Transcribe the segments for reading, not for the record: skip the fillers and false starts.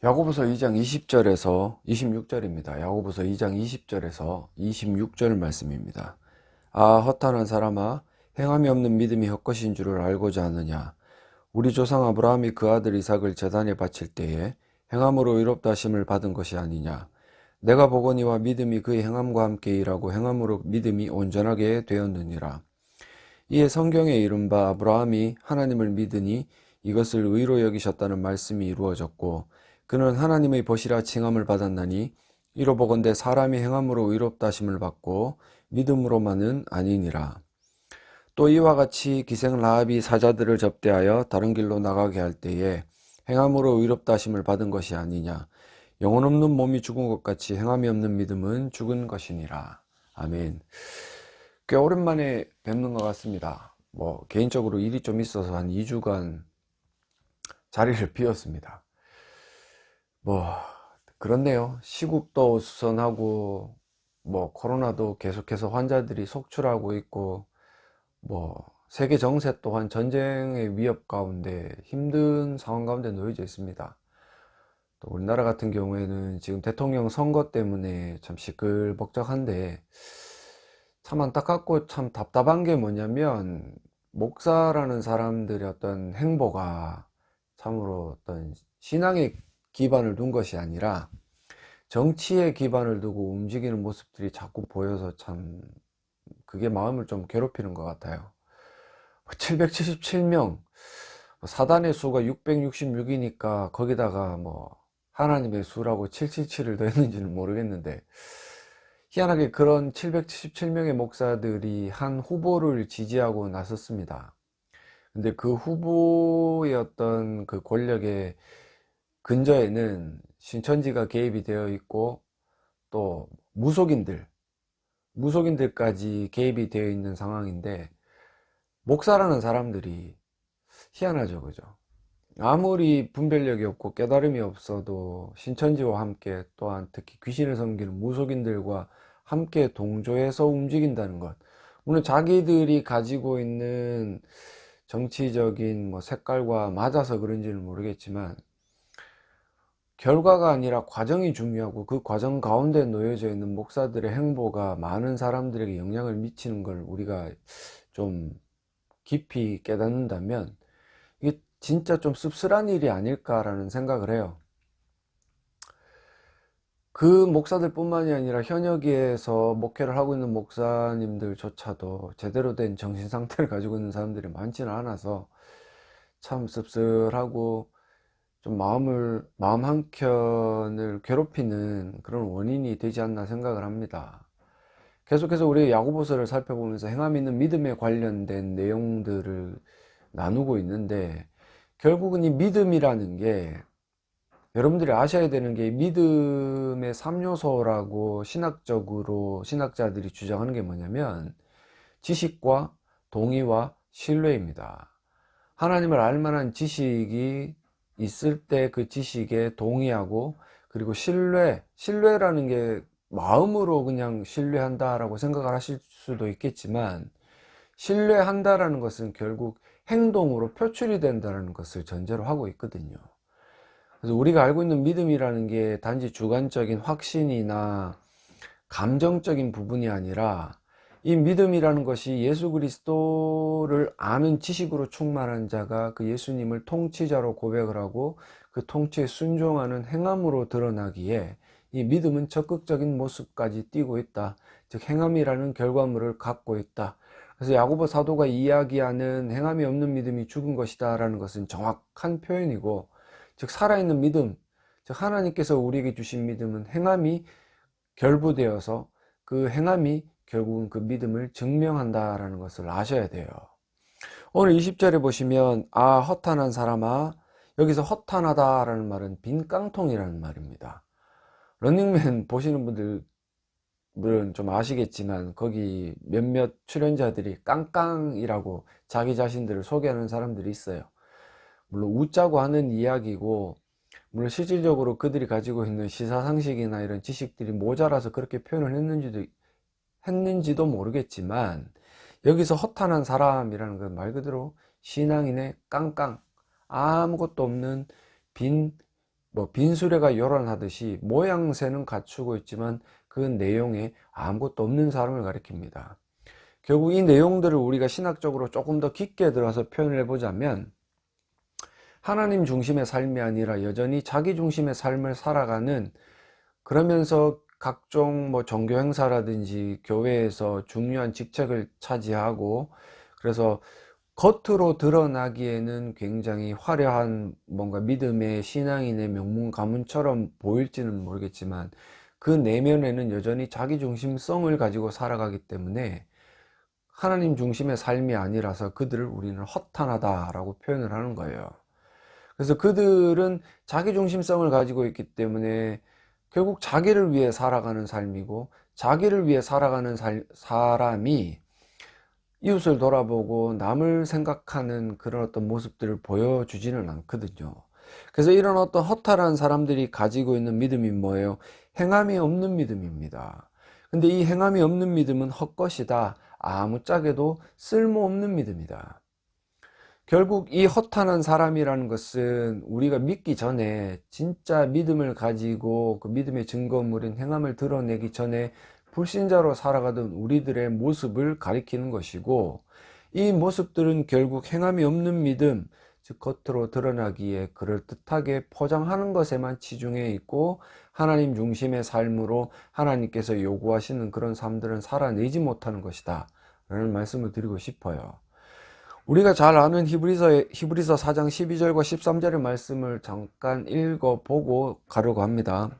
야고보서 2장 20절에서 26절입니다. 야고보서 2장 20절에서 26절 말씀입니다. 아, 허탄한 사람아, 행함이 없는 믿음이 헛것인 줄을 알고자 하느냐. 우리 조상 아브라함이 그 아들 이삭을 제단에 바칠 때에 행함으로 의롭다 하심을 받은 것이 아니냐. 내가 보거니와 믿음이 그의 행함과 함께 일하고 행함으로 믿음이 온전하게 되었느니라. 이에 성경에 이른 바 아브라함이 하나님을 믿으니 이것을 의로 여기셨다는 말씀이 이루어졌고, 그는 하나님의 벗이라 칭함을 받았나니 이로 보건대 사람이 행함으로 의롭다 하심을 받고 믿음으로만은 아니니라. 또 이와 같이 기생 라합이 사자들을 접대하여 다른 길로 나가게 할 때에 행함으로 의롭다 하심을 받은 것이 아니냐. 영혼 없는 몸이 죽은 것 같이 행함이 없는 믿음은 죽은 것이니라. 아멘. 꽤 오랜만에 뵙는 것 같습니다. 개인적으로 일이 좀 있어서 한 2주간 자리를 비웠습니다. 그렇네요. 시국도 어수선하고, 코로나도 계속해서 환자들이 속출하고 있고, 세계 정세 또한 전쟁의 위협 가운데 힘든 상황 가운데 놓여져 있습니다. 또 우리나라 같은 경우에는 지금 대통령 선거 때문에 참 시끌벅적한데, 참 안타깝고 참 답답한 게 뭐냐면, 목사라는 사람들의 어떤 행보가 참으로 어떤 신앙의 기반을 둔 것이 아니라 정치에 기반을 두고 움직이는 모습들이 자꾸 보여서 참 그게 마음을 좀 괴롭히는 것 같아요. 777명, 사단의 수가 666이니까 거기다가 하나님의 수라고 777을 더했는지는 모르겠는데, 희한하게 그런 777명의 목사들이 한 후보를 지지하고 나섰습니다. 근데 그 후보의 어떤 그 권력의 근저에는 신천지가 개입이 되어 있고, 또 무속인들까지 개입이 되어 있는 상황인데, 목사라는 사람들이 희한하죠, 그죠? 아무리 분별력이 없고 깨달음이 없어도 신천지와 함께, 또한 특히 귀신을 섬기는 무속인들과 함께 동조해서 움직인다는 것. 물론 자기들이 가지고 있는 정치적인 색깔과 맞아서 그런지는 모르겠지만, 결과가 아니라 과정이 중요하고, 그 과정 가운데 놓여져 있는 목사들의 행보가 많은 사람들에게 영향을 미치는 걸 우리가 좀 깊이 깨닫는다면, 이게 진짜 좀 씁쓸한 일이 아닐까라는 생각을 해요. 그 목사들 뿐만이 아니라 현역에서 목회를 하고 있는 목사님들조차도 제대로 된 정신 상태를 가지고 있는 사람들이 많지는 않아서 참 씁쓸하고, 좀 마음 한켠을 괴롭히는 그런 원인이 되지 않나 생각을 합니다. 계속해서 우리 야고보서를 살펴보면서 행함 있는 믿음에 관련된 내용들을 나누고 있는데, 결국은 이 믿음이라는 게, 여러분들이 아셔야 되는 게, 믿음의 3요소라고 신학적으로 신학자들이 주장하는 게 뭐냐면 지식과 동의와 신뢰입니다. 하나님을 알 만한 지식이 있을 때 그 지식에 동의하고, 그리고 신뢰라는 게 마음으로 그냥 신뢰한다라고 생각을 하실 수도 있겠지만, 신뢰한다라는 것은 결국 행동으로 표출이 된다는 것을 전제로 하고 있거든요. 그래서 우리가 알고 있는 믿음이라는 게 단지 주관적인 확신이나 감정적인 부분이 아니라, 이 믿음이라는 것이 예수 그리스도를 아는 지식으로 충만한 자가 그 예수님을 통치자로 고백을 하고 그 통치에 순종하는 행함으로 드러나기에, 이 믿음은 적극적인 모습까지 띠고 있다. 즉 행함이라는 결과물을 갖고 있다. 그래서 야고보 사도가 이야기하는 행함이 없는 믿음이 죽은 것이다 라는 것은 정확한 표현이고, 즉 살아있는 믿음, 즉 하나님께서 우리에게 주신 믿음은 행함이 결부되어서 그 행함이 결국은 그 믿음을 증명한다라는 것을 아셔야 돼요. 오늘 20절에 보시면, 아, 허탄한 사람아, 여기서 허탄하다라는 말은 빈 깡통이라는 말입니다. 런닝맨 보시는 분들은 좀 아시겠지만, 거기 몇몇 출연자들이 깡깡이라고 자기 자신들을 소개하는 사람들이 있어요. 물론 웃자고 하는 이야기고, 물론 실질적으로 그들이 가지고 있는 시사상식이나 이런 지식들이 모자라서 그렇게 표현을 했는지도 모르겠지만, 여기서 허탄한 사람이라는 건 말 그대로 신앙인의 깡깡, 아무것도 없는 빈 뭐 빈수레가 요란하듯이 모양새는 갖추고 있지만 그 내용에 아무것도 없는 사람을 가리킵니다. 결국 이 내용들을 우리가 신학적으로 조금 더 깊게 들어서 표현을 해보자면 하나님 중심의 삶이 아니라 여전히 자기 중심의 삶을 살아가는, 그러면서 각종 뭐 종교 행사라든지 교회에서 중요한 직책을 차지하고, 그래서 겉으로 드러나기에는 굉장히 화려한 뭔가 믿음의 신앙인의 명문 가문처럼 보일지는 모르겠지만 그 내면에는 여전히 자기 중심성을 가지고 살아가기 때문에 하나님 중심의 삶이 아니라서 그들을 우리는 허탄하다라고 표현을 하는 거예요. 그래서 그들은 자기 중심성을 가지고 있기 때문에 결국 자기를 위해 살아가는 삶이고, 자기를 위해 살아가는 사람이 이웃을 돌아보고 남을 생각하는 그런 어떤 모습들을 보여주지는 않거든요. 그래서 이런 어떤 허탈한 사람들이 가지고 있는 믿음이 뭐예요? 행함이 없는 믿음입니다. 근데 이 행함이 없는 믿음은 헛것이다, 아무짝에도 쓸모없는 믿음이다. 결국 이 허탄한 사람이라는 것은 우리가 믿기 전에, 진짜 믿음을 가지고 그 믿음의 증거물인 행함을 드러내기 전에 불신자로 살아가던 우리들의 모습을 가리키는 것이고, 이 모습들은 결국 행함이 없는 믿음, 즉 겉으로 드러나기에 그럴듯하게 포장하는 것에만 치중해 있고, 하나님 중심의 삶으로 하나님께서 요구하시는 그런 삶들은 살아내지 못하는 것이다 라는 말씀을 드리고 싶어요. 우리가 잘 아는 히브리서 4장 12절과 13절의 말씀을 잠깐 읽어보고 가려고 합니다.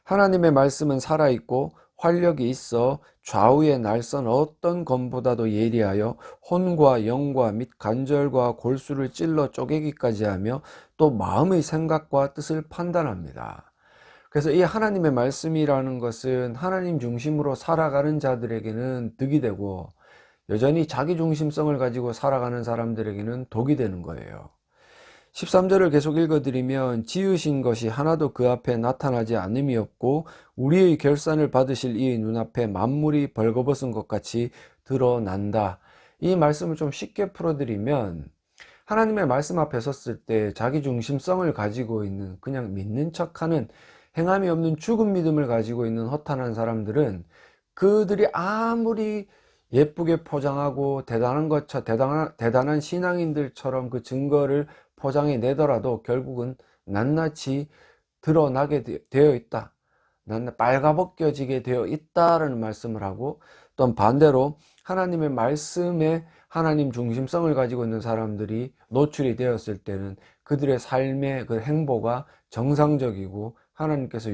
하나님의 말씀은 살아있고 활력이 있어 좌우의 날선 어떤 검보다도 예리하여 혼과 영과 및 관절과 골수를 찔러 쪼개기까지 하며 또 마음의 생각과 뜻을 판단합니다. 그래서 이 하나님의 말씀이라는 것은 하나님 중심으로 살아가는 자들에게는 득이 되고, 여전히 자기 중심성을 가지고 살아가는 사람들에게는 독이 되는 거예요. 13절을 계속 읽어드리면 지으신 것이 하나도 그 앞에 나타나지 않음이 없고 우리의 결산을 받으실 이의 눈앞에 만물이 벌거벗은 것 같이 드러난다. 이 말씀을 좀 쉽게 풀어드리면, 하나님의 말씀 앞에 섰을 때 자기 중심성을 가지고 있는, 그냥 믿는 척하는, 행함이 없는 죽은 믿음을 가지고 있는 허탄한 사람들은, 그들이 아무리 예쁘게 포장하고 대단한 신앙인들처럼 그 증거를 포장해 내더라도 결국은 낱낱이 드러나게 되어 있다, 빨가벗겨지게 되어 있다라는 말씀을 하고, 또 반대로 하나님의 말씀에 하나님 중심성을 가지고 있는 사람들이 노출이 되었을 때는 그들의 삶의 그 행보가 정상적이고 하나님께서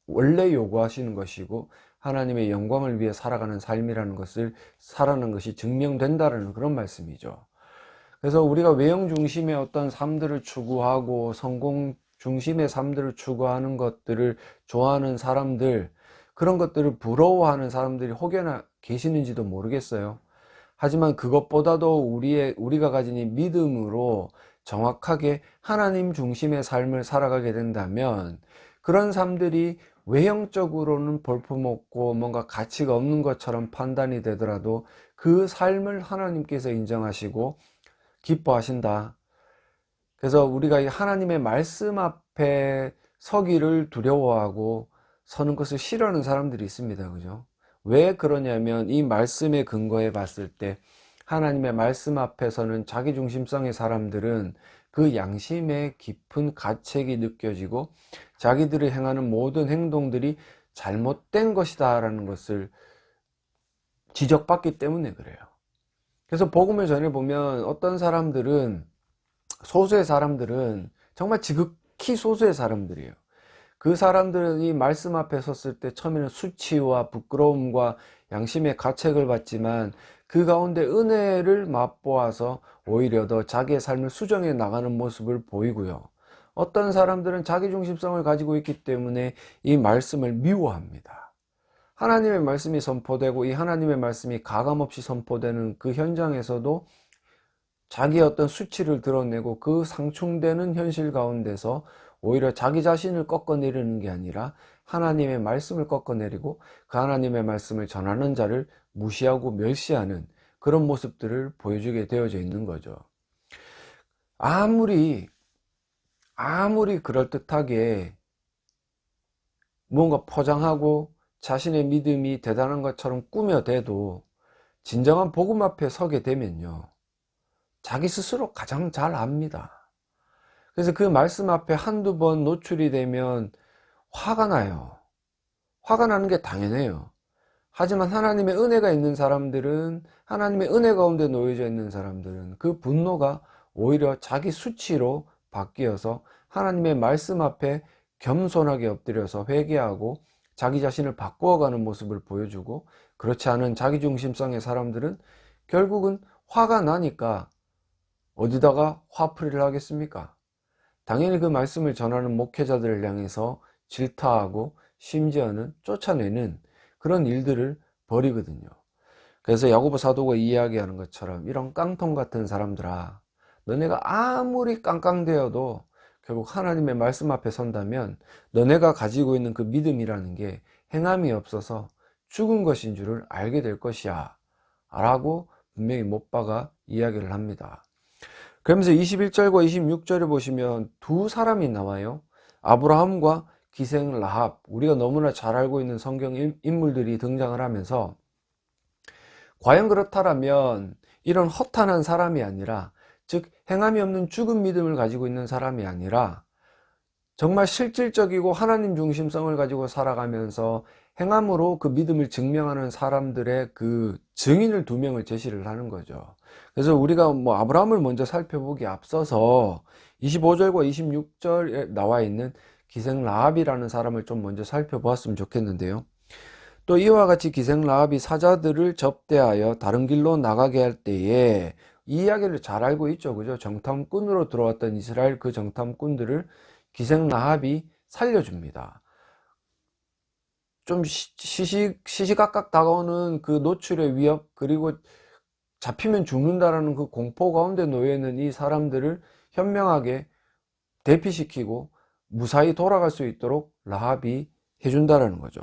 원래 요구하시는 것이고 하나님의 영광을 위해 살아가는 삶이라는 것을 살아가는 것이 증명된다는 그런 말씀이죠. 그래서 우리가 외형 중심의 어떤 삶들을 추구하고 성공 중심의 삶들을 추구하는 것들을 좋아하는 사람들, 그런 것들을 부러워하는 사람들이 혹여나 계시는지도 모르겠어요. 하지만 그것보다도 우리가 가진 이 믿음으로 정확하게 하나님 중심의 삶을 살아가게 된다면, 그런 삶들이 외형적으로는 볼품없고 뭔가 가치가 없는 것처럼 판단이 되더라도 그 삶을 하나님께서 인정하시고 기뻐하신다. 그래서 우리가 이 하나님의 말씀 앞에 서기를 두려워하고 서는 것을 싫어하는 사람들이 있습니다. 그죠? 왜 그러냐면 이 말씀에 근거해 봤을 때 하나님의 말씀 앞에서는 자기 중심성의 사람들은 그 양심의 깊은 가책이 느껴지고 자기들이 행하는 모든 행동들이 잘못된 것이다 라는 것을 지적받기 때문에 그래요. 그래서 복음을 전해보면 어떤 사람들은, 소수의 사람들은 정말 지극히 소수의 사람들이에요. 그 사람들은 이 말씀 앞에 섰을 때 처음에는 수치와 부끄러움과 양심의 가책을 받지만 그 가운데 은혜를 맛보아서 오히려 더 자기의 삶을 수정해 나가는 모습을 보이고요. 어떤 사람들은 자기중심성을 가지고 있기 때문에 이 말씀을 미워합니다. 하나님의 말씀이 선포되고 이 하나님의 말씀이 가감없이 선포되는 그 현장에서도 자기의 어떤 수치를 드러내고 그 상충되는 현실 가운데서 오히려 자기 자신을 꺾어내리는 게 아니라 하나님의 말씀을 꺾어내리고 그 하나님의 말씀을 전하는 자를 무시하고 멸시하는 그런 모습들을 보여주게 되어져 있는 거죠. 아무리 아무리 그럴듯하게 뭔가 포장하고 자신의 믿음이 대단한 것처럼 꾸며대도 진정한 복음 앞에 서게 되면요, 자기 스스로 가장 잘 압니다. 그래서 그 말씀 앞에 한두 번 노출이 되면 화가 나요. 화가 나는 게 당연해요. 하지만 하나님의 은혜가 있는 사람들은, 하나님의 은혜 가운데 놓여져 있는 사람들은 그 분노가 오히려 자기 수치로 바뀌어서 하나님의 말씀 앞에 겸손하게 엎드려서 회개하고 자기 자신을 바꾸어가는 모습을 보여주고, 그렇지 않은 자기중심성의 사람들은 결국은 화가 나니까 어디다가 화풀이를 하겠습니까? 당연히 그 말씀을 전하는 목회자들을 향해서 질타하고 심지어는 쫓아내는 그런 일들을 벌이거든요. 그래서 야고보 사도가 이야기하는 것처럼, 이런 깡통 같은 사람들아, 너네가 아무리 깡깡대어도 결국 하나님의 말씀 앞에 선다면 너네가 가지고 있는 그 믿음이라는 게 행함이 없어서 죽은 것인 줄을 알게 될 것이야 라고 분명히 못 박아 이야기를 합니다. 그러면서 21절과 26절에 보시면 두 사람이 나와요. 아브라함과 기생 라합, 우리가 너무나 잘 알고 있는 성경 인물들이 등장을 하면서, 과연 그렇다라면 이런 허탄한 사람이 아니라, 즉 행함이 없는 죽은 믿음을 가지고 있는 사람이 아니라 정말 실질적이고 하나님 중심성을 가지고 살아가면서 행함으로 그 믿음을 증명하는 사람들의 그 증인을 두 명을 제시를 하는 거죠. 그래서 우리가 뭐 아브라함을 먼저 살펴보기 앞서서 25절과 26절에 나와 있는 기생 라합이라는 사람을 좀 먼저 살펴보았으면 좋겠는데요. 또 이와 같이 기생 라합이 사자들을 접대하여 다른 길로 나가게 할 때에, 이 이야기를 잘 알고 있죠, 그죠? 정탐꾼으로 들어왔던 이스라엘 그 정탐꾼들을 기생 라합이 살려줍니다. 좀 시시각각 다가오는 그 노출의 위협, 그리고 잡히면 죽는다라는 그 공포 가운데 놓여있는 이 사람들을 현명하게 대피시키고 무사히 돌아갈 수 있도록 라합이 해준다라는 거죠.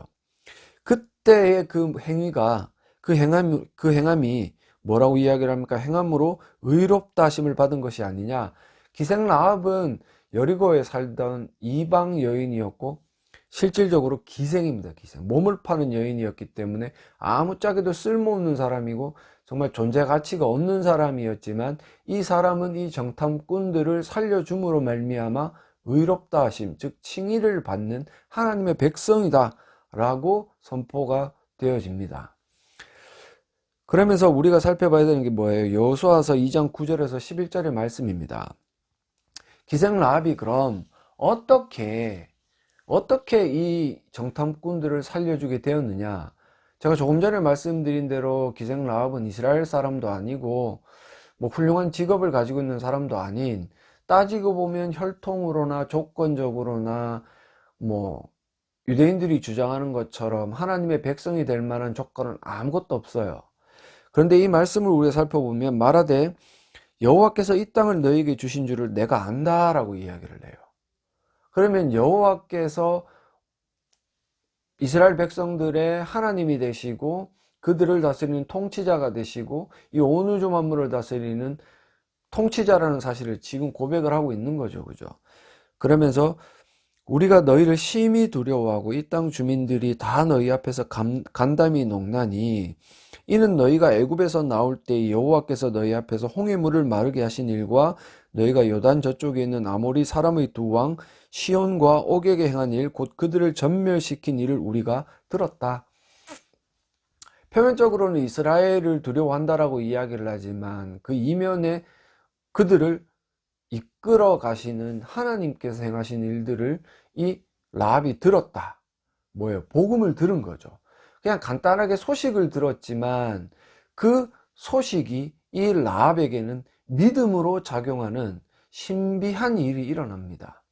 그때의 그 행위가, 그 행함이 뭐라고 이야기를 합니까? 행함으로 의롭다 하심을 받은 것이 아니냐. 기생 라합은 여리고에 살던 이방 여인이었고 실질적으로 기생입니다. 기생, 몸을 파는 여인이었기 때문에 아무짝에도 쓸모없는 사람이고 정말 존재 가치가 없는 사람이었지만, 이 사람은 이 정탐꾼들을 살려줌으로 말미암아 의롭다 하심, 즉 칭의를 받는 하나님의 백성이다 라고 선포가 되어집니다. 그러면서 우리가 살펴봐야 되는 게 뭐예요? 여호수아서 2장 9절에서 11절의 말씀입니다. 기생 라합이 그럼 어떻게 이 정탐꾼들을 살려주게 되었느냐? 제가 조금 전에 말씀드린 대로 기생 라합은 이스라엘 사람도 아니고 뭐 훌륭한 직업을 가지고 있는 사람도 아닌, 따지고 보면 혈통으로나 조건적으로나 뭐 유대인들이 주장하는 것처럼 하나님의 백성이 될 만한 조건은 아무것도 없어요. 그런데 이 말씀을 우리가 살펴보면 말하되 여호와께서 이 땅을 너희에게 주신 줄을 내가 안다 라고 이야기를 해요. 그러면 여호와께서 이스라엘 백성들의 하나님이 되시고 그들을 다스리는 통치자가 되시고 이 온 우주 만물을 다스리는 통치자라는 사실을 지금 고백을 하고 있는 거죠. 그죠? 그러면서 우리가 너희를 심히 두려워하고 이 땅 주민들이 다 너희 앞에서 간담이 녹나니, 이는 너희가 애굽에서 나올 때 여호와께서 너희 앞에서 홍해물을 마르게 하신 일과 너희가 요단 저쪽에 있는 아모리 사람의 두 왕 시온과 옥에게 행한 일, 곧 그들을 전멸시킨 일을 우리가 들었다. 표면적으로는 이스라엘을 두려워한다라고 이야기를 하지만 그 이면에 그들을 이끌어 가시는 하나님께서 행하신 일들을 이 라합이 들었다. 뭐예요? 복음을 들은 거죠. 그냥 간단하게 소식을 들었지만 그 소식이 이 라합에게는 믿음으로 작용하는 신비한 일이 일어납니다.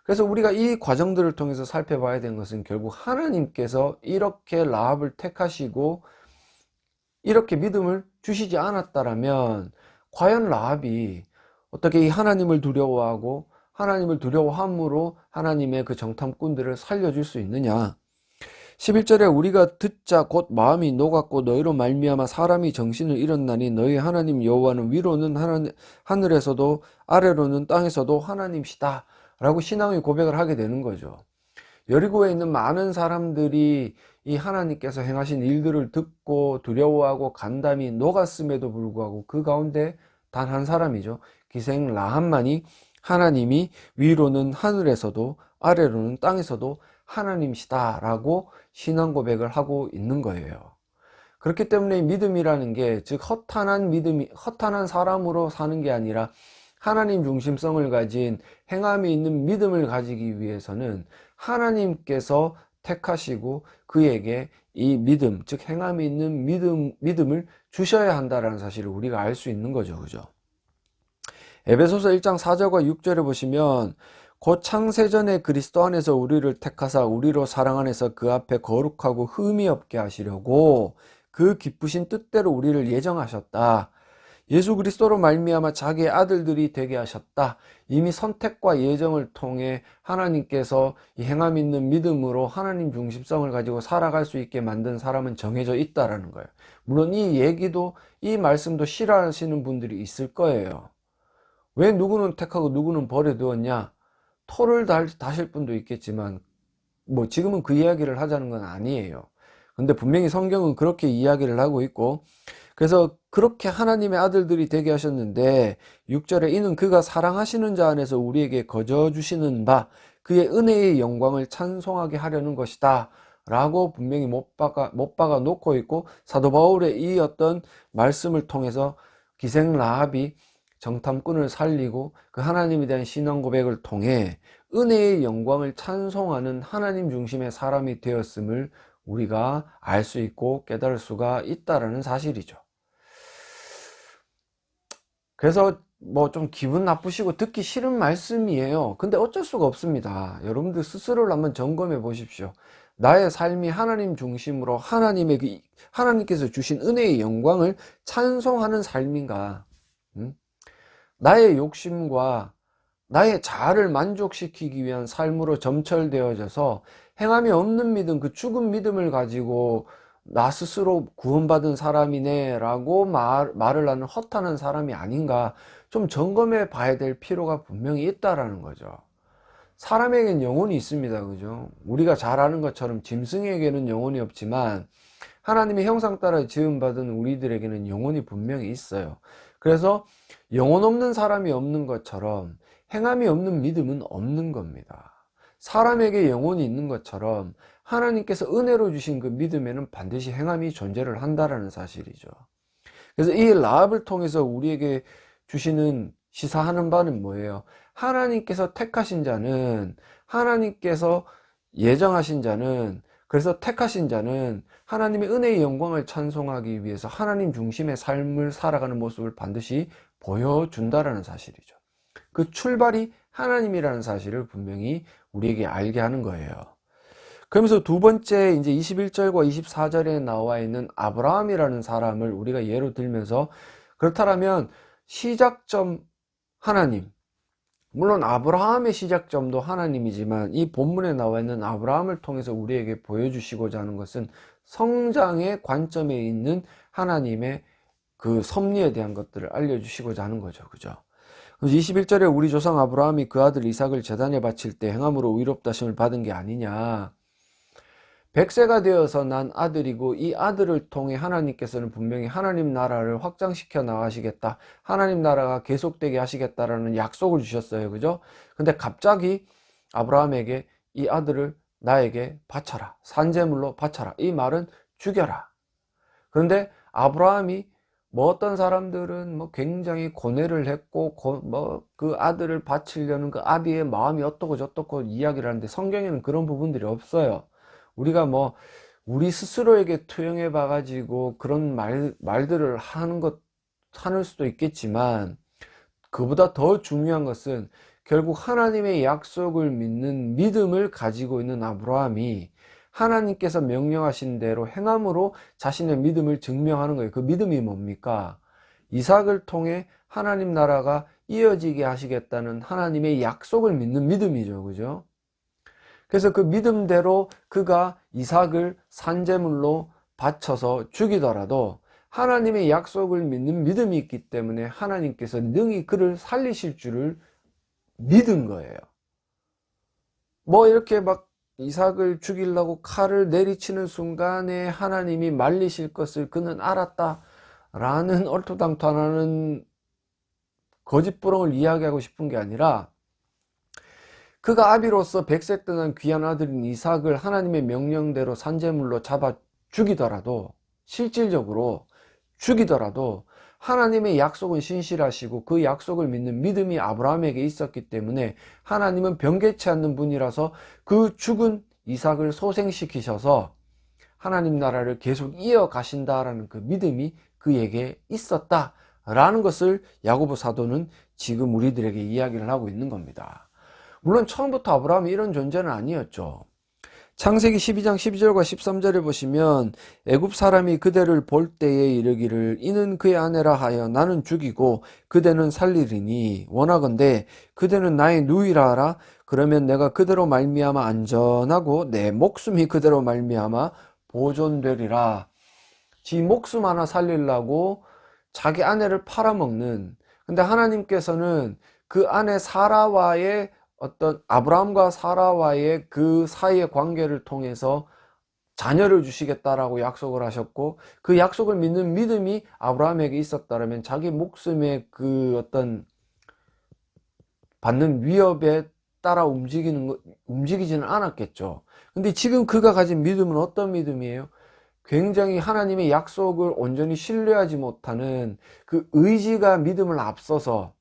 그래서 우리가 이 과정들을 통해서 살펴봐야 되는 것은, 결국 하나님께서 이렇게 라합을 택하시고 이렇게 믿음을 주시지 않았다라면 과연 라합이 어떻게 이 하나님을 두려워하고 하나님을 두려워함으로 하나님의 그 정탐꾼들을 살려줄 수 있느냐? 11절에 우리가 듣자 곧 마음이 녹았고 너희로 말미암아 사람이 정신을 잃었나니 너희 하나님 여호와는 위로는 하늘에서도 아래로는 땅에서도 하나님이시다 라고 신앙의 고백을 하게 되는 거죠. 여리고에 있는 많은 사람들이 이 하나님께서 행하신 일들을 듣고 두려워하고 간담이 녹았음에도 불구하고 그 가운데 단 한 사람이죠. 기생 라합만이 하나님이 위로는 하늘에서도 아래로는 땅에서도 하나님이시다 라고 신앙 고백을 하고 있는 거예요. 그렇기 때문에 믿음이라는 게, 즉 허탄한 믿음이, 허탄한 사람으로 사는 게 아니라 하나님 중심성을 가진 행함이 있는 믿음을 가지기 위해서는 하나님께서 택하시고 그에게 이 믿음, 즉 행함이 있는 믿음을 주셔야 한다는 사실을 우리가 알 수 있는 거죠. 그죠? 에베소서 1장 4절과 6절에 보시면, 곧 창세전에 그리스도 안에서 우리를 택하사 우리로 사랑 안에서 그 앞에 거룩하고 흠이 없게 하시려고 그 기쁘신 뜻대로 우리를 예정하셨다. 예수 그리스도로 말미암아 자기의 아들들이 되게 하셨다. 이미 선택과 예정을 통해 하나님께서 이 행함 있는 믿음으로 하나님 중심성을 가지고 살아갈 수 있게 만든 사람은 정해져 있다라는 거예요. 물론 이 얘기도, 이 말씀도 싫어하시는 분들이 있을 거예요. 왜 누구는 택하고 누구는 버려두었냐? 토를 다실 분도 있겠지만 뭐 지금은 그 이야기를 하자는 건 아니에요. 근데 분명히 성경은 그렇게 이야기를 하고 있고, 그래서 그렇게 하나님의 아들들이 되게 하셨는데 6절에 이는 그가 사랑하시는 자 안에서 우리에게 거저 주시는 바 그의 은혜의 영광을 찬송하게 하려는 것이다 라고 분명히 못 박아 놓고 있고, 사도 바울의 이 어떤 말씀을 통해서 기생 라합이 정탐꾼을 살리고 그 하나님에 대한 신앙 고백을 통해 은혜의 영광을 찬송하는 하나님 중심의 사람이 되었음을 우리가 알 수 있고 깨달을 수가 있다라는 사실이죠. 그래서 뭐 좀 기분 나쁘시고 듣기 싫은 말씀이에요. 근데 어쩔 수가 없습니다. 여러분들 스스로를 한번 점검해 보십시오. 나의 삶이 하나님 중심으로 하나님께서 주신 은혜의 영광을 찬송하는 삶인가? 나의 욕심과 나의 자아를 만족시키기 위한 삶으로 점철되어져서 행함이 없는 믿음, 그 죽은 믿음을 가지고 나 스스로 구원받은 사람이네 라고 말을 하는 허탄한 사람이 아닌가, 좀 점검해 봐야 될 필요가 분명히 있다라는 거죠. 사람에겐 영혼이 있습니다. 그죠? 우리가 잘 아는 것처럼 짐승에게는 영혼이 없지만 하나님의 형상 따라 지음받은 우리들에게는 영혼이 분명히 있어요. 그래서 영혼 없는 사람이 없는 것처럼 행함이 없는 믿음은 없는 겁니다. 사람에게 영혼이 있는 것처럼 하나님께서 은혜로 주신 그 믿음에는 반드시 행함이 존재를 한다라는 사실이죠. 그래서 이 라합을 통해서 우리에게 주시는, 시사하는 바는 뭐예요? 하나님께서 택하신 자는, 하나님께서 예정하신 자는, 그래서 택하신 자는 하나님의 은혜의 영광을 찬송하기 위해서 하나님 중심의 삶을 살아가는 모습을 반드시 보여준다라는 사실이죠. 그 출발이 하나님이라는 사실을 분명히 우리에게 알게 하는 거예요. 그러면서 두 번째, 이제 21절과 24절에 나와 있는 아브라함이라는 사람을 우리가 예로 들면서, 그렇다면 시작점 하나님, 물론 아브라함의 시작점도 하나님이지만 이 본문에 나와 있는 아브라함을 통해서 우리에게 보여주시고자 하는 것은 성장의 관점에 있는 하나님의 그 섭리에 대한 것들을 알려주시고자 하는 거죠. 그죠? 그래서 21절에 우리 조상 아브라함이 그 아들 이삭을 제단에 바칠 때 행함으로 의롭다심을 받은 게 아니냐. 100세가 되어서 난 아들이고 이 아들을 통해 하나님께서는 분명히 하나님 나라를 확장시켜 나가시겠다, 하나님 나라가 계속되게 하시겠다라는 약속을 주셨어요. 그죠? 근데 갑자기 아브라함에게 이 아들을 나에게 바쳐라, 산제물로 바쳐라, 이 말은 죽여라. 그런데 아브라함이 뭐 어떤 사람들은 뭐 굉장히 고뇌를 했고 뭐 그 아들을 바치려는 그 아비의 마음이 어떻고 저떻고 이야기를 하는데 성경에는 그런 부분들이 없어요. 우리가 뭐 우리 스스로에게 투영해 봐가지고 그런 말들을 하는 수도 있겠지만, 그보다 더 중요한 것은 결국 하나님의 약속을 믿는 믿음을 가지고 있는 아브라함이 하나님께서 명령하신 대로 행함으로 자신의 믿음을 증명하는 거예요. 그 믿음이 뭡니까? 이삭을 통해 하나님 나라가 이어지게 하시겠다는 하나님의 약속을 믿는 믿음이죠. 그죠? 그래서 그 믿음대로 그가 이삭을 산제물로 바쳐서 죽이더라도 하나님의 약속을 믿는 믿음이 있기 때문에 하나님께서 능히 그를 살리실 줄을 믿은 거예요. 뭐 이렇게 막 이삭을 죽이려고 칼을 내리치는 순간에 하나님이 말리실 것을 그는 알았다 라는 얼토당토하는 거짓부렁을 이야기하고 싶은 게 아니라, 그가 아비로서 백색 등한 귀한 아들인 이삭을 하나님의 명령대로 산제물로 잡아 죽이더라도, 실질적으로 죽이더라도 하나님의 약속은 신실하시고 그 약속을 믿는 믿음이 아브라함에게 있었기 때문에 하나님은 변개치 않는 분이라서 그 죽은 이삭을 소생시키셔서 하나님 나라를 계속 이어가신다라는 그 믿음이 그에게 있었다라는 것을 야고보 사도는 지금 우리들에게 이야기를 하고 있는 겁니다. 물론 처음부터 아브라함이 이런 존재는 아니었죠. 창세기 12장 12절과 13절에 보시면, 애굽 사람이 그대를 볼 때에 이르기를 이는 그의 아내라 하여 나는 죽이고 그대는 살리리니 원하건대 그대는 나의 누이라 하라. 그러면 내가 그대로 말미암아 안전하고 내 목숨이 그대로 말미암아 보존되리라. 지 목숨 하나 살리려고 자기 아내를 팔아먹는, 근데 하나님께서는 그 아내 사라와의 어떤 아브라함과 사라와의 그 사이의 관계를 통해서 자녀를 주시겠다라고 약속을 하셨고, 그 약속을 믿는 믿음이 아브라함에게 있었다면 자기 목숨의 그 어떤 받는 위협에 따라 움직이지는 않았겠죠. 근데 지금 그가 가진 믿음은 어떤 믿음이에요? 굉장히 하나님의 약속을 온전히 신뢰하지 못하는 그 의지가 믿음을 앞서서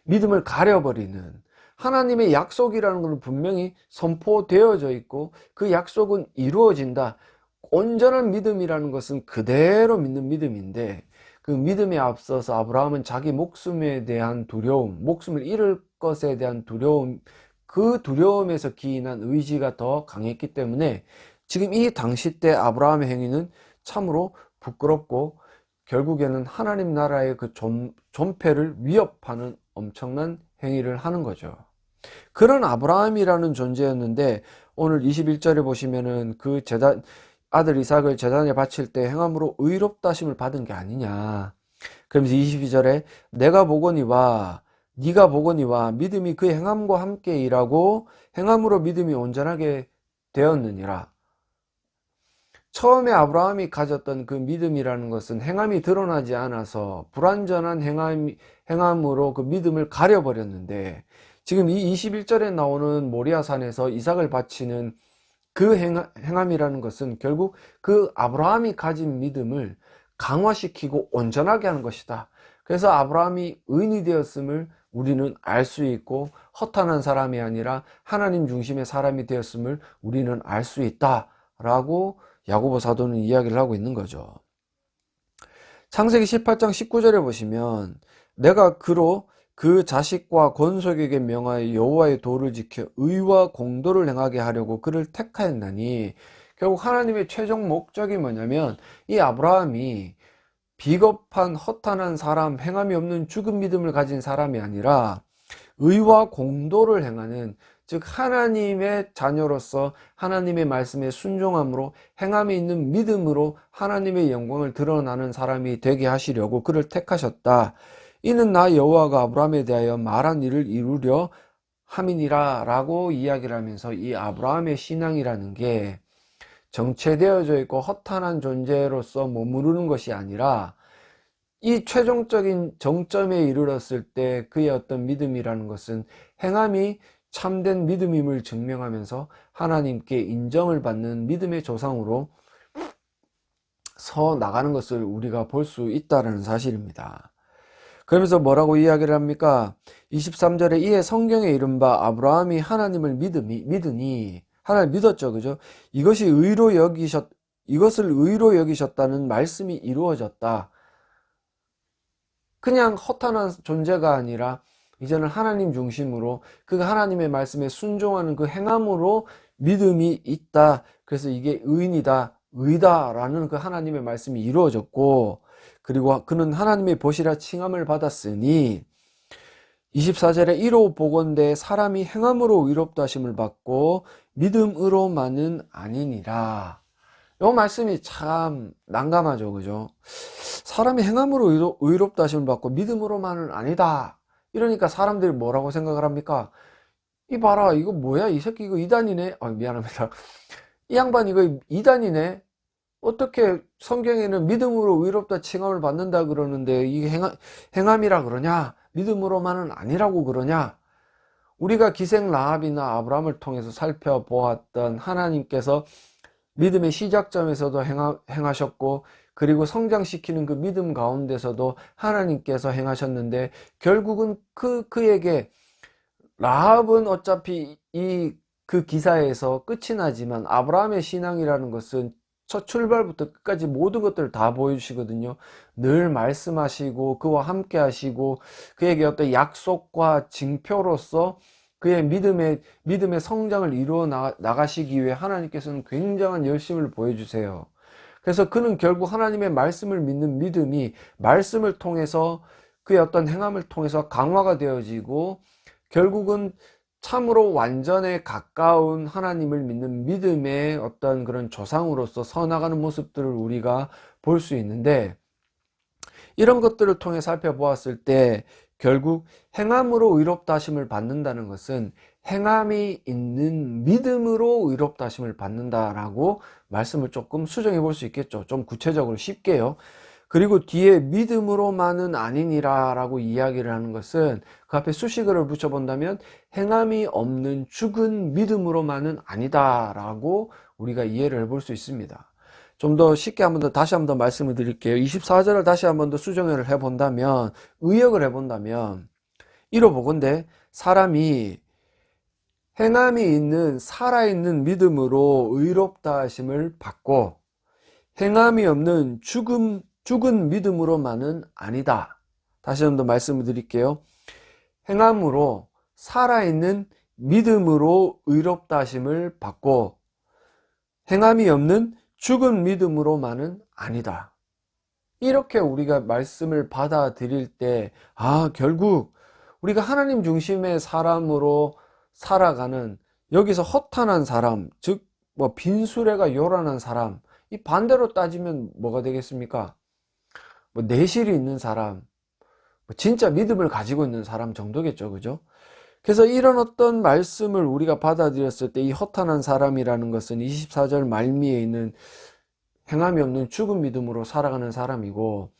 믿음을 가려버리는, 하나님의 약속이라는 것은 분명히 선포되어져 있고 그 약속은 이루어진다. 온전한 믿음이라는 것은 그대로 믿는 믿음인데, 그 믿음에 앞서서 아브라함은 자기 목숨에 대한 두려움, 목숨을 잃을 것에 대한 두려움, 그 두려움에서 기인한 의지가 더 강했기 때문에 지금 이 당시 때 아브라함의 행위는 참으로 부끄럽고 결국에는 하나님 나라의 그 존폐를 위협하는 엄청난 행위를 하는 거죠. 그런 아브라함이라는 존재였는데, 오늘 21절에 보시면은 그 아들 이삭을 제단에 바칠 때 행함으로 의롭다 하심을 받은 게 아니냐. 그러면서 22절에 내가 보거니와 네가 보거니와 믿음이 그 행함과 함께 일하고 행함으로 믿음이 온전하게 되었느니라. 처음에 아브라함이 가졌던 그 믿음이라는 것은 행함이 드러나지 않아서 불완전한 행함으로 그 믿음을 가려버렸는데, 지금 이 21절에 나오는 모리아산에서 이삭을 바치는 그 행함이라는 것은 결국 그 아브라함이 가진 믿음을 강화시키고 온전하게 하는 것이다. 그래서 아브라함이 의인이 되었음을 우리는 알 수 있고, 허탄한 사람이 아니라 하나님 중심의 사람이 되었음을 우리는 알 수 있다라고 야고보 사도는 이야기를 하고 있는 거죠. 창세기 18장 19절에 보시면 내가 그로 그 자식과 건속에게 명하여 여호와의 도를 지켜 의와 공도를 행하게 하려고 그를 택하였나니, 결국 하나님의 최종 목적이 뭐냐면 이 아브라함이 비겁한 허탄한 사람, 행함이 없는 죽은 믿음을 가진 사람이 아니라 의와 공도를 행하는, 즉 하나님의 자녀로서 하나님의 말씀에 순종함으로 행함이 있는 믿음으로 하나님의 영광을 드러나는 사람이 되게 하시려고 그를 택하셨다. 이는 나 여호와가 아브라함에 대하여 말한 일을 이루려 함이니라 라고 이야기를 하면서, 이 아브라함의 신앙이라는 게 정체되어져 있고 허탄한 존재로서 머무르는 것이 아니라 이 최종적인 정점에 이르렀을 때 그의 어떤 믿음이라는 것은 행함이 참된 믿음임을 증명하면서 하나님께 인정을 받는 믿음의 조상으로 서 나가는 것을 우리가 볼 수 있다는 사실입니다. 그러면서 뭐라고 이야기를 합니까? 23절에 이에 성경에 이른바 아브라함이 하나님을 믿으니, 하나님 믿었죠, 그죠? 이것을 의로 여기셨다는 말씀이 이루어졌다. 그냥 허탄한 존재가 아니라 이제는 하나님 중심으로 그 하나님의 말씀에 순종하는 그 행함으로 믿음이 있다. 그래서 이게 의인이다, 의다라는 그 하나님의 말씀이 이루어졌고, 그리고 그는 하나님의 보시라 칭함을 받았으니, 24절에 이로 보건대 사람이 행함으로 의롭다 하심을 받고 믿음으로만은 아니니라. 이 말씀이 참 난감하죠, 그죠? 사람이 행함으로 의롭다 하심을 받고 믿음으로만은 아니다. 이러니까 사람들이 뭐라고 생각을 합니까? 이 봐라, 이거 뭐야, 이 새끼 이거 이단이네. 미안합니다. 이 양반 이거 이단이네. 어떻게 성경에는 믿음으로 의롭다 칭함을 받는다 그러는데 이게 행함이라 그러냐? 믿음으로만은 아니라고 그러냐? 우리가 기생 라합이나 아브라함을 통해서 살펴보았던 하나님께서 믿음의 시작점에서도 행하셨고, 그리고 성장시키는 그 믿음 가운데서도 하나님께서 행하셨는데, 결국은 그에게 라합은 어차피 그 기사에서 끝이 나지만, 아브라함의 신앙이라는 것은 첫 출발부터 끝까지 모든 것들을 다 보여주시거든요. 늘 말씀하시고 그와 함께 하시고 그에게 어떤 약속과 징표로서 그의 믿음의 성장을 이루어 나가시기 위해 하나님께서는 굉장한 열심을 보여주세요. 그래서 그는 결국 하나님의 말씀을 믿는 믿음이 말씀을 통해서 그의 어떤 행함을 통해서 강화가 되어지고, 결국은 참으로 완전에 가까운 하나님을 믿는 믿음의 어떤 그런 조상으로서 서나가는 모습들을 우리가 볼 수 있는데, 이런 것들을 통해 살펴보았을 때 결국 행함으로 의롭다 하심을 받는다는 것은 행함이 있는 믿음으로 의롭다 하심을 받는다라고 말씀을 조금 수정해 볼 수 있겠죠. 좀 구체적으로 쉽게요. 그리고 뒤에 믿음으로만은 아니니라 라고 이야기를 하는 것은 그 앞에 수식어를 붙여본다면 행함이 없는 죽은 믿음으로만은 아니다 라고 우리가 이해를 해볼 수 있습니다. 좀 더 쉽게 다시 한 번 더 말씀을 드릴게요. 24절을 다시 한 번 더 수정을 해본다면, 의역을 해본다면 이러보건대 사람이 행함이 있는 살아있는 믿음으로 의롭다 하심을 받고 행함이 없는 죽은 믿음으로만은 아니다. 다시 한 번 더 말씀을 드릴게요. 행함으로 살아있는 믿음으로 의롭다 하심을 받고 행함이 없는 죽은 믿음으로만은 아니다. 이렇게 우리가 말씀을 받아들일 때, 결국 우리가 하나님 중심의 사람으로 살아가는, 여기서 허탄한 사람, 즉 빈수레가 요란한 사람, 이 반대로 따지면 뭐가 되겠습니까? 내실이 있는 사람, 진짜 믿음을 가지고 있는 사람 정도겠죠. 그죠? 그래서 이런 어떤 말씀을 우리가 받아들였을 때 이 허탄한 사람이라는 것은 24절 말미에 있는 행함이 없는 죽은 믿음으로 살아가는 사람이고,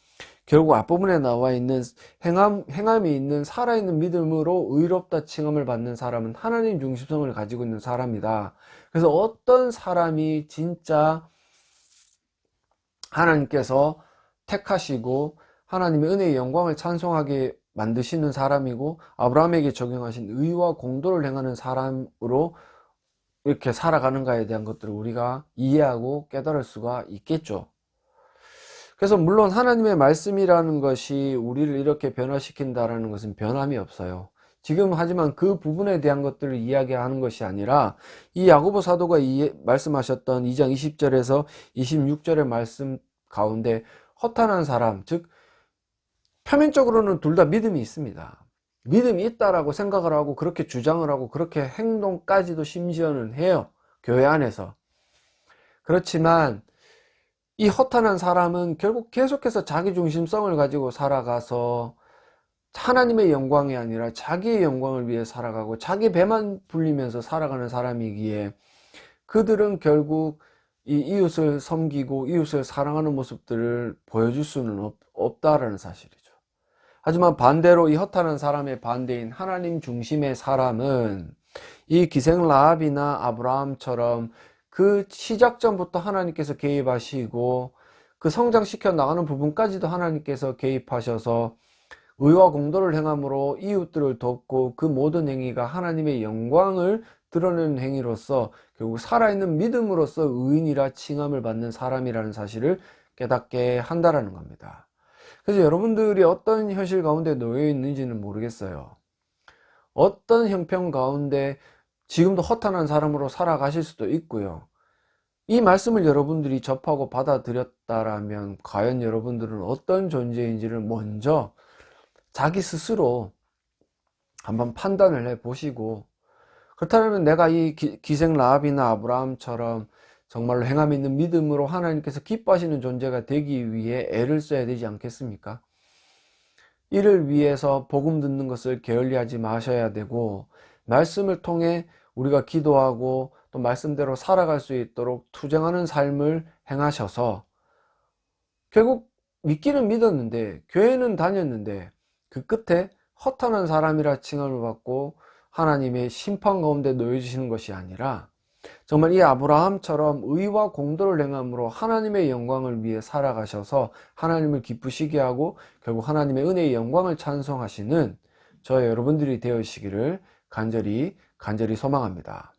결국 앞부분에 나와 있는 행함이 있는 살아있는 믿음으로 의롭다 칭함을 받는 사람은 하나님 중심성을 가지고 있는 사람이다. 그래서 어떤 사람이 진짜 하나님께서 택하시고 하나님의 은혜의 영광을 찬송하게 만드시는 사람이고, 아브라함에게 적용하신 의와 공도를 행하는 사람으로 이렇게 살아가는가에 대한 것들을 우리가 이해하고 깨달을 수가 있겠죠. 그래서 물론 하나님의 말씀이라는 것이 우리를 이렇게 변화시킨다라는 것은 변함이 없어요. 지금 하지만 그 부분에 대한 것들을 이야기하는 것이 아니라 이 야고보 사도가 말씀하셨던 2장 20절에서 26절의 말씀 가운데 허탄한 사람, 즉 표면적으로는 둘 다 믿음이 있습니다. 믿음이 있다라고 생각을 하고 그렇게 주장을 하고 그렇게 행동까지도 심지어는 해요. 교회 안에서. 그렇지만 이 허탄한 사람은 결국 계속해서 자기 중심성을 가지고 살아가서 하나님의 영광이 아니라 자기의 영광을 위해 살아가고 자기 배만 불리면서 살아가는 사람이기에, 그들은 결국 이 이웃을 섬기고 이웃을 사랑하는 모습들을 보여줄 수는 없다라는 사실이죠. 하지만 반대로 이 허탄한 사람의 반대인 하나님 중심의 사람은 이 기생 라합이나 아브라함처럼 그 시작점부터 하나님께서 개입하시고 그 성장시켜 나가는 부분까지도 하나님께서 개입하셔서 의와 공도를 행함으로 이웃들을 돕고 그 모든 행위가 하나님의 영광을 드러내는 행위로서 결국 살아있는 믿음으로써 의인이라 칭함을 받는 사람이라는 사실을 깨닫게 한다라는 겁니다. 그래서 여러분들이 어떤 현실 가운데 놓여 있는지는 모르겠어요. 어떤 형편 가운데 지금도 허탄한 사람으로 살아가실 수도 있고요. 이 말씀을 여러분들이 접하고 받아들였다라면 과연 여러분들은 어떤 존재인지를 먼저 자기 스스로 한번 판단을 해 보시고, 그렇다면 내가 이 기생 라합이나 아브라함처럼 정말로 행함 있는 믿음으로 하나님께서 기뻐하시는 존재가 되기 위해 애를 써야 되지 않겠습니까? 이를 위해서 복음 듣는 것을 게을리하지 마셔야 되고, 말씀을 통해 우리가 기도하고 또 말씀대로 살아갈 수 있도록 투쟁하는 삶을 행하셔서 결국 믿기는 믿었는데 교회는 다녔는데 그 끝에 허탄한 사람이라 칭함을 받고 하나님의 심판 가운데 놓여지시는 것이 아니라 정말 이 아브라함처럼 의와 공도를 행함으로 하나님의 영광을 위해 살아가셔서 하나님을 기쁘시게 하고 결국 하나님의 은혜의 영광을 찬송하시는 저희 여러분들이 되으시기를 간절히 소망합니다.